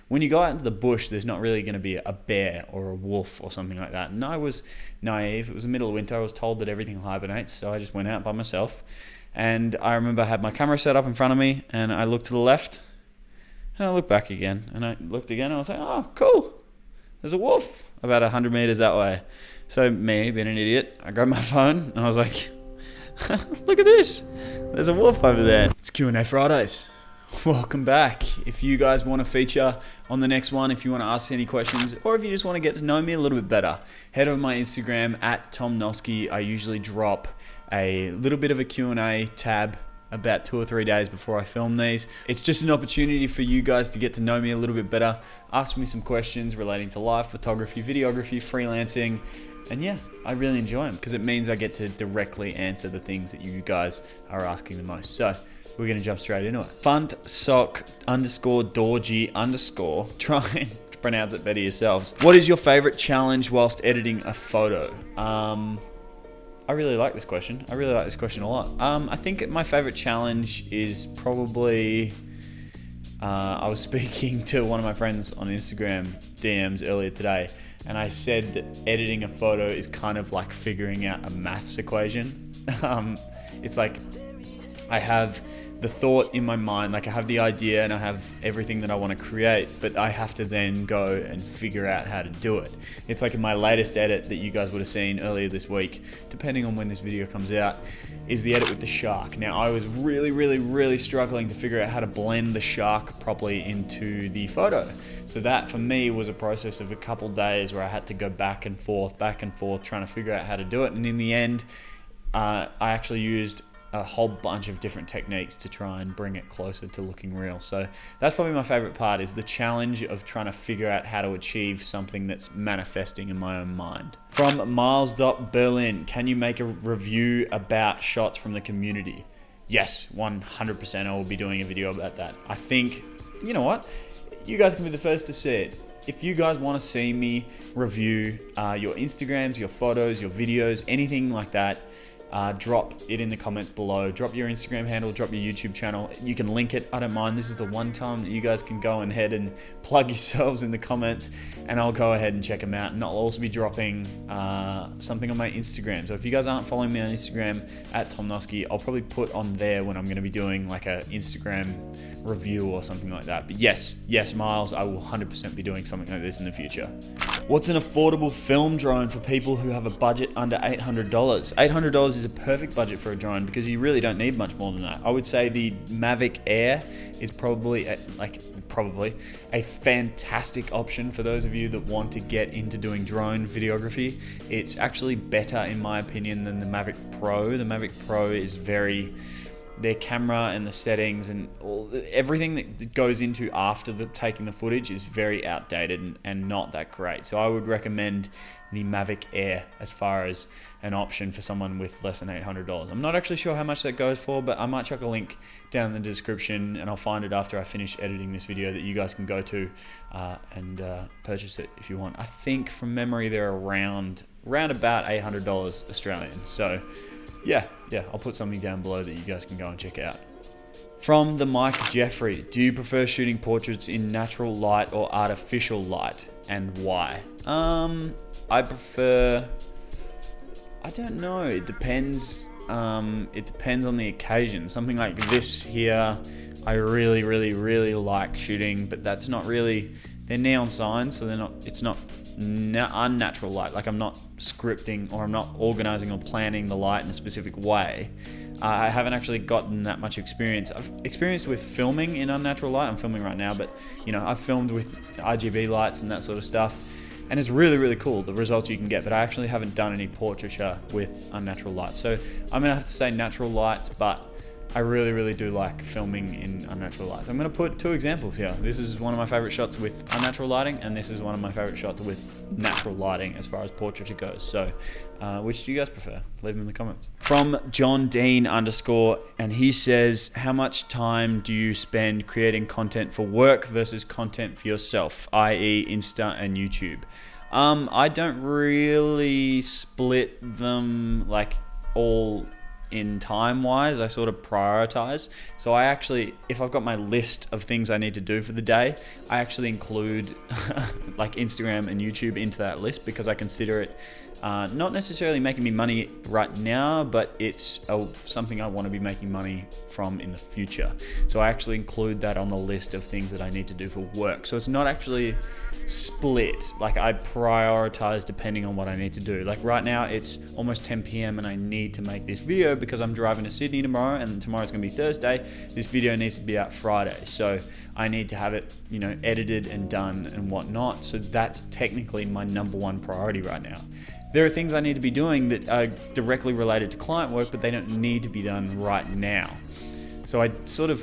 when you go out into the bush, there's not really going to be a bear or a wolf or something like that. And I was naive. It was the middle of winter. I was told that everything hibernates, so I just went out by myself. And I remember I had my camera set up in front of me, and I looked to the left, and I looked back again, and I looked again, and I was like, oh, cool. There's a wolf about 100 meters that way. So me, being an idiot, I grabbed my phone, and I was like, look at this. There's a wolf over there. It's Q&A Fridays. Welcome back. If you guys want to feature on the next one, if you want to ask any questions, or if you just want to get to know me a little bit better, head over my Instagram at Tom Noske. I usually drop a little bit of a Q&A tab about 2 or 3 days before I film these. It's just an opportunity for you guys to get to know me a little bit better, ask me some questions relating to life, photography, videography, freelancing, and yeah, I really enjoy them because it means I get to directly answer the things that you guys are asking the most. So we're going to jump straight into it. Funtsock_dorgy_. Try and pronounce it better yourselves. What is your favorite challenge whilst editing a photo? I really like this question. I really like this question a lot. I think my favorite challenge is probably, I was speaking to one of my friends on Instagram DMs earlier today, and I said that editing a photo is kind of like figuring out a maths equation. It's like I have the thought in my mind, like I have the idea and I have everything that I want to create, but I have to then go and figure out how to do it. It's like in my latest edit that you guys would have seen earlier this week, depending on when this video comes out, is the edit with the shark. Now I was really struggling to figure out how to blend the shark properly into the photo. So that for me was a process of a couple days where I had to go back and forth, trying to figure out how to do it. And in the end, I actually used a whole bunch of different techniques to try and bring it closer to looking real. So that's probably my favorite part, is the challenge of trying to figure out how to achieve something that's manifesting in my own mind. From Miles.Berlin, can you make a review about shots from the community? Yes, 100% I will be doing a video about that. I think, you know what? You guys can be the first to see it. If you guys want to see me review your Instagrams, your photos, your videos, anything like that, drop it in the comments below. Drop your Instagram handle, drop your YouTube channel. You can link it. I don't mind. This is the one time that you guys can go ahead and plug yourselves in the comments, and I'll go ahead and check them out. And I'll also be dropping something on my Instagram. So if you guys aren't following me on Instagram at Tom Noske, I'll probably put on there when I'm going to be doing like a Instagram review or something like that. But yes, Miles, I will 100% be doing something like this in the future. What's an affordable film drone for people who have a budget under $800? $800 is a perfect budget for a drone because you really don't need much more than that. I would say the Mavic Air is probably a fantastic option for those of you that want to get into doing drone videography. It's actually better in my opinion than the Mavic Pro. The Mavic Pro is their camera and the settings and everything that goes into after taking the footage is very outdated and not that great. So I would recommend the Mavic Air as far as an option for someone with less than $800. I'm not actually sure how much that goes for, but I might chuck a link down in the description, and I'll find it after I finish editing this video that you guys can go to and purchase it if you want. I think from memory they're around about $800 Australian. So yeah, I'll put something down below that you guys can go and check out. From the Mike Jeffrey, do you prefer shooting portraits in natural light or artificial light, and why? I don't know, it depends. It depends on the occasion. Something like this here, I really like shooting, but that's not really, they're neon signs, so it's not unnatural light. Like I'm not scripting or I'm not organizing or planning the light in a specific way. I haven't actually gotten that much experience. I've experienced with filming in unnatural light. I'm filming right now, but I've filmed with RGB lights and that sort of stuff, and it's really cool, the results you can get. But I actually haven't done any portraiture with unnatural light, so I'm gonna have to say natural lights, but I really do like filming in unnatural lights. I'm going to put 2 examples here. This is one of my favorite shots with unnatural lighting, and this is one of my favorite shots with natural lighting as far as portraiture goes. So which do you guys prefer? Leave them in the comments. From John Dean _, and he says, how much time do you spend creating content for work versus content for yourself, i.e. Insta and YouTube? I don't really split them like all in time wise. I sort of prioritize. So I actually, if I've got my list of things I need to do for the day, I actually include like Instagram and YouTube into that list, because I consider it not necessarily making me money right now, but it's something I want to be making money from in the future. So I actually include that on the list of things that I need to do for work. So it's not actually split. Like, I prioritize depending on what I need to do. Like right now it's almost 10 p.m. and I need to make this video because I'm driving to Sydney tomorrow, and tomorrow's gonna be Thursday. This video needs to be out Friday, so I need to have it, edited and done and whatnot. So that's technically my number one priority right now. There are things I need to be doing that are directly related to client work, but they don't need to be done right now. So I sort of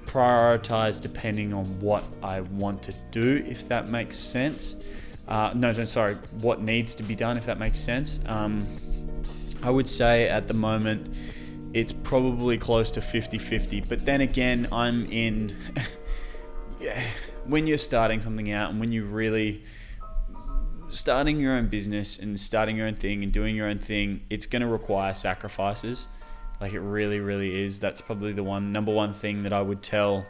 prioritize depending on what I want to do, if that makes sense. What needs to be done, if that makes sense. I would say at the moment it's probably close to 50-50, but then again, I'm in when you're starting something out, and when you really starting your own business and starting your own thing and doing your own thing, it's going to require sacrifices. Like, it really, really is. That's probably the number one thing that I would tell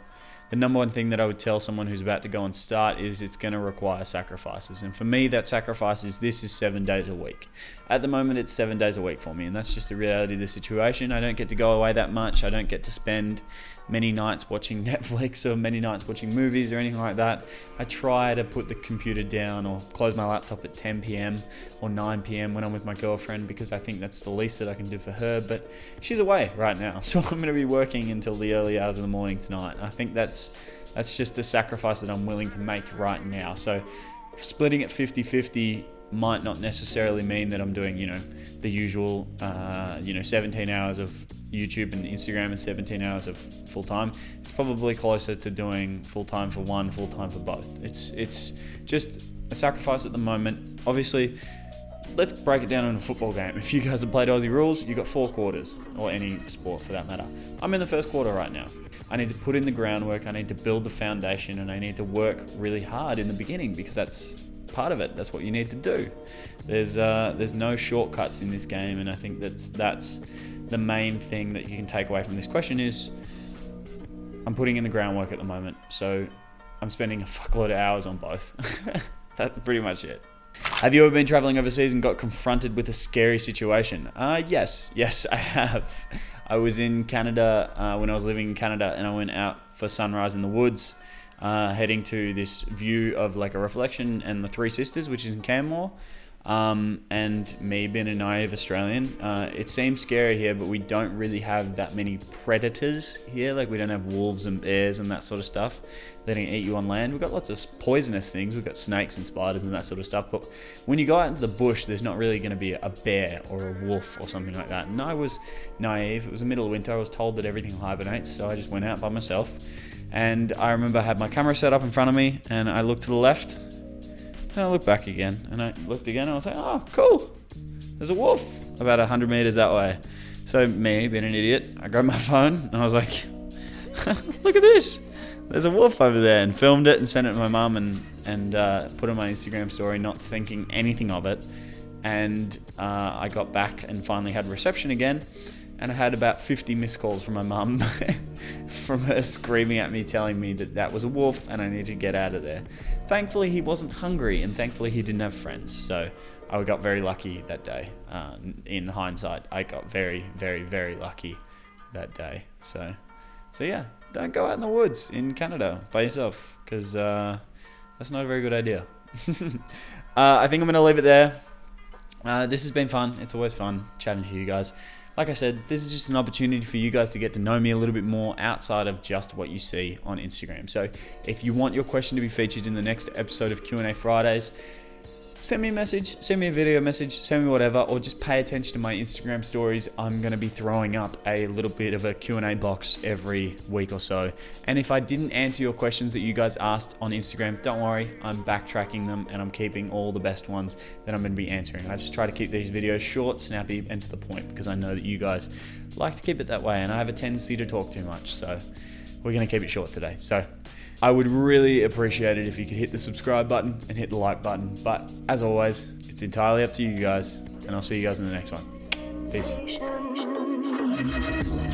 someone who's about to go and start is it's going to require sacrifices. And for me, that sacrifice is 7 days a week. At the moment, it's 7 days a week for me, and that's just the reality of the situation. I don't get to go away that much. I don't get to spend many nights watching Netflix or many nights watching movies or anything like that. I try to put the computer down or close my laptop at 10 p.m. or 9 p.m. when I'm with my girlfriend, because I think that's the least that I can do for her. But she's away right now, so I'm going to be working until the early hours of the morning tonight. I think that's just a sacrifice that I'm willing to make right now. So splitting it 50-50 might not necessarily mean that I'm doing, the usual, 17 hours of YouTube and Instagram and 17 hours of full-time. It's probably closer to doing full-time for one, full-time for both. It's just a sacrifice at the moment. Obviously, let's break it down in a football game. If you guys have played Aussie rules, you've got 4 quarters, or any sport for that matter. I'm in the first quarter right now. I need to put in the groundwork, I need to build the foundation, and I need to work really hard in the beginning, because that's part of it. That's what you need to do. There's no shortcuts in this game, and I think that's the main thing that you can take away from this question is I'm putting in the groundwork at the moment. So I'm spending a fuckload of hours on both. That's pretty much it. Have you ever been traveling overseas and got confronted with a scary situation? Yes, I have. I was in Canada when I was living in Canada, and I went out for sunrise in the woods, heading to this view of like a reflection and the Three Sisters, which is in Canmore. And me being a naive Australian, it seems scary here, but we don't really have that many predators here. Like, we don't have wolves and bears and that sort of stuff that can eat you on land. We've got lots of poisonous things. We've got snakes and spiders and that sort of stuff. But when you go out into the bush, there's not really going to be a bear or a wolf or something like that. And I was naive. It was the middle of winter. I was told that everything hibernates. So I just went out by myself. And I remember I had my camera set up in front of me, and I looked to the left. And I looked back again, and I looked again, and I was like, oh, cool. There's a wolf about 100 meters that way. So me, being an idiot, I grabbed my phone, and I was like, look at this. There's a wolf over there, and filmed it and sent it to my mum and put it on my Instagram story, not thinking anything of it. And I got back and finally had reception again. And I had about 50 missed calls from my mum from her screaming at me, telling me that was a wolf and I needed to get out of there. Thankfully, he wasn't hungry, and thankfully he didn't have friends. So I got very lucky that day. In hindsight, I got very, very, very lucky that day. So yeah, don't go out in the woods in Canada by yourself, because that's not a very good idea. I think I'm going to leave it there. This has been fun. It's always fun chatting to you guys. Like I said, this is just an opportunity for you guys to get to know me a little bit more outside of just what you see on Instagram. So if you want your question to be featured in the next episode of Q&A Fridays, send me a message, send me a video message, send me whatever, or just pay attention to my Instagram stories. I'm going to be throwing up a little bit of a Q&A box every week or so. And if I didn't answer your questions that you guys asked on Instagram, don't worry, I'm backtracking them and I'm keeping all the best ones that I'm going to be answering. I just try to keep these videos short, snappy, and to the point, because I know that you guys like to keep it that way, and I have a tendency to talk too much. So we're going to keep it short today. So I would really appreciate it if you could hit the subscribe button and hit the like button. But as always, it's entirely up to you guys, and I'll see you guys in the next one. Peace. soon.